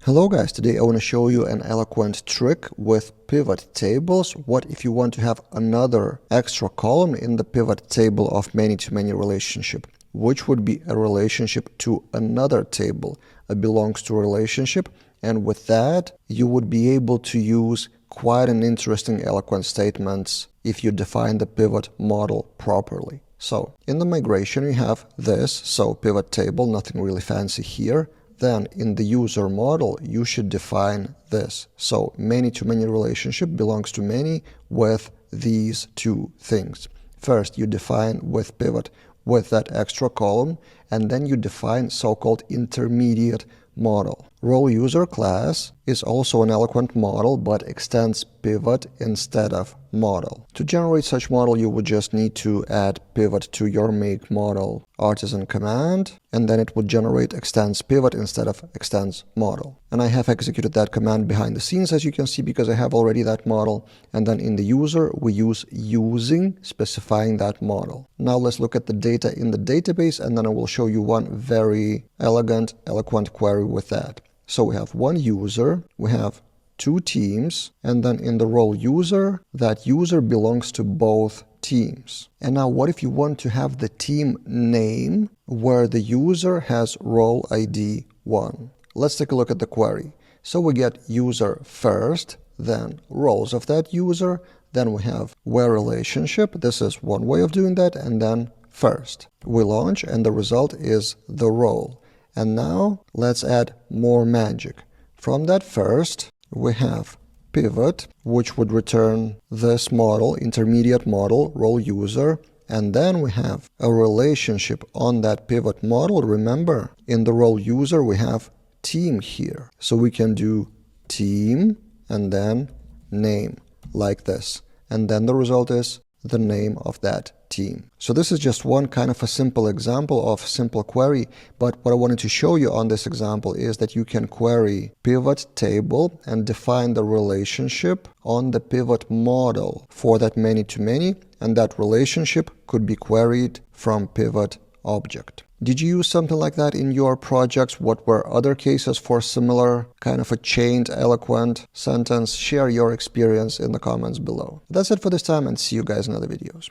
Hello guys, today I want to show you an eloquent trick with pivot tables. What if you want to have another extra column in the pivot table of many-to-many relationship, which would be a relationship to another table, a belongs to relationship, and with that you would be able to use quite an interesting eloquent statements if you define the pivot model properly. So in the migration we have this, so pivot table, nothing really fancy here. Then in the user model, you should define this. So many-to-many relationship belongs to many with these two things. First, you define with pivot with that extra column, and then you define so-called intermediate model. Role user class is also an eloquent model, but extends pivot instead of model. To generate such model, you would just need to add pivot to your make model artisan command, and then it would generate extends pivot instead of extends model. And I have executed that command behind the scenes, as you can see, because I have already that model. And then in the user, we use using, specifying that model. Now let's look at the data in the database, and then I will show you one very eloquent query with that. So we have one user, we have two teams, and then in the role user, that user belongs to both teams. And now what if you want to have the team name where the user has role ID 1? Let's take a look at the query. So we get user first, then roles of that user, then we have where relationship, this is one way of doing that, and then first. We launch and the result is the role. And now let's add more magic. From that first, we have pivot, which would return this model, intermediate model, role user, and then we have a relationship on that pivot model. Remember, in the role user, we have team here. So we can do team and then name like this. And then the result is the name of that team. So this is just one kind of a simple example of simple query, but what I wanted to show you on this example is that you can query pivot table and define the relationship on the pivot model for that many-to-many, and that relationship could be queried from pivot object. Did you use something like that in your projects? What were other cases for similar kind of a chained eloquent sentence? Share your experience in the comments below. That's it for this time, and see you guys in other videos.